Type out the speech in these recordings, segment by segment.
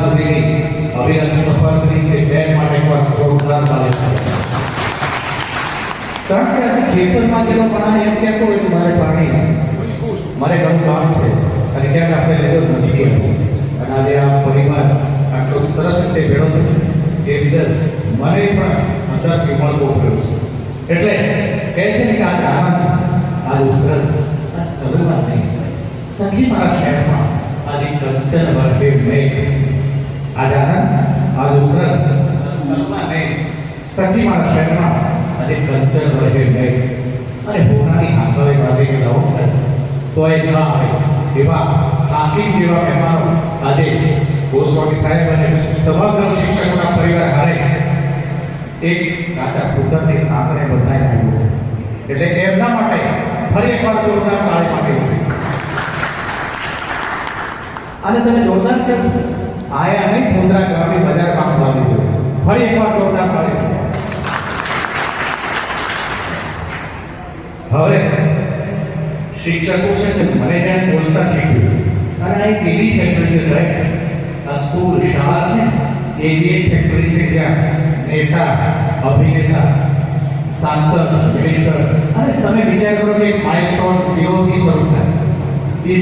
સુધીની અવિરત સફર કરી છે બેન માટે એકવાર જોરદાર તાળી. કારણ કે આજે ખેતરમાં ગયેલો માણસ એમ કહેતો હોય કે મારે પાણી છે, મારે ઘણું કામ છે અને ક્યાંક આપણે લેતો નથી કહેતું. અને આજે આ પરિવાર આટલો સરસ રીતે ભેળો થયો એ વિદર મને પણ અંદરથી મળતો થયો છે. એટલે કહે છે ને કે આ આનંદ, આ ઉસરત, આ સર્વમાં નહીં, સખી મારા શહેરમાં આજે કંચન વર્ગે મેઘ. આ આનંદ, આ ઉસરત, સર્વમાં નહીં, સખી મારા શહેરમાં આજે કંચન વર્ગે મેઘ. અને હોનાની આંગળે વાગે કે રહો છે તો એ ન આવે એવા હાકીમ જેવા મહેમાનો આજે ગોસ્વામી સાહેબ અને સમગ્ર શિક્ષકોના પરિવાર હારે એક કાચા સુંદરને આંગણે બધાઈ આવ્યું છે. એટલે એમના માટે ફરી એકવાર જોરદાર તાળી માટે અને તમે જોરદાર કેમ આયા નહીં મુદ્રા ગ્રામી બજારમાં લાવી દો. ફરી એકવાર જોરદાર તાળી. હવે શિક્ષકો છે કે મને ત્યાં બોલતા શીખ્યું. અને આ એક એવી ફેક્ટરી છે સાહેબ, આ સ્કૂલ શાળા છે એવી એક ફેક્ટરી છે જ્યાં નેતા, અભિનેતા, સાંસદ, મિનિસ્ટર અને તમે વિચાર કરો કે માઇલસ્ટોન જીરોથી શરૂ થાય એ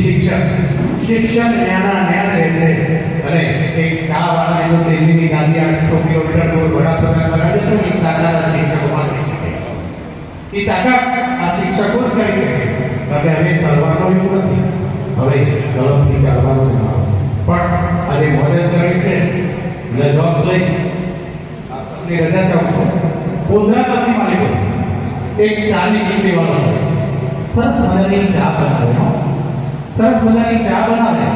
શિક્ષણ ન્યાના ન્યા રહે છે. અને એક ચા વાળાને તો દિલ્હીની ગાદી 800 કિલોમીટર દૂર વડાપ્રધાન બનાવે છે. એ તાકાત આ શિક્ષકો કરી શકે, એ તાકાત આ શિક્ષકો જ કરી શકે. હવે કરવાનો એવું નથી, હવે કલમથી ચાલવાનું જ ના. પણ આજે મોડેલ કરે છે એટલે જોબ્સ લઈ આપની રજા ચાહું છું. પોદરા ગામની માલિકો એક ચાની કીટલી વાળો છે, સરસ મજાની ચા બનાવે, સરસ મજાની ચા બનાવે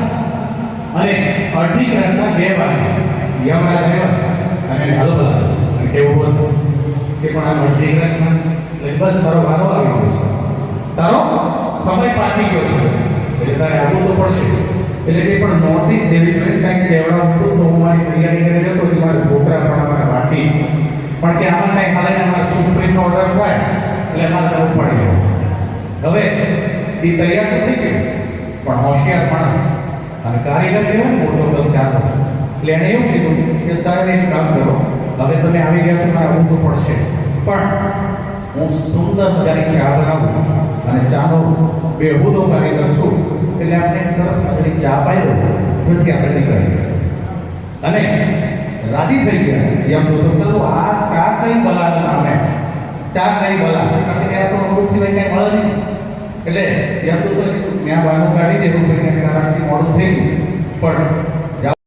અને અડધી કલાકના 2 વાગે યમરાજ આવ્યો અને હાલો બોલાવે અને કેવું હતું કે પણ આ અડધી કલાકમાં બસ મારો વારો આવી ગયો છે, તારો સમય પાકી ગયો છે એટલે તારે આવવું તો પડશે. એટલે કે પણ નોટિસ દેવી જોઈએ, કંઈક કેવડાવતું તો હું મારી તૈયારી કરી જતો કે મારા છોકરા પણ અમારા બાકી છે, પણ કે આમાં કંઈક હાલે અમારા સુપ્રીમનો ઓર્ડર થાય એટલે અમારે કરવું પડી ગયું. હવે એ તૈયાર તો થઈ ગયું પણ હોશિયાર પણ અને કારીગર કહેવાય મોટો તો ચાલો. એટલે એણે એવું કીધું કે સાહેબ એક કામ કરો, હવે તમે આવી ગયા છો, મારે આવવું તો પડશે, પણ હું સુંદર મજાની ચા બનાવું અને ચાનો બેહુદો કારીગર છું એટલે આપણે એક સરસ મજાની ચા પાઈ દો, જેથી આપણે નીકળીએ. અને રાજી થઈ ગયા એમ તો ચલો આ ચા કઈ બલાનું નામે, ચા કઈ બલા, કારણ કે આ તો અમૃત સિવાય કઈ મળે નહીં. એટલે એમ તો ત્યાં બાનું કાઢી દેવું કારણથી મોડું થઈ ગયું. પણ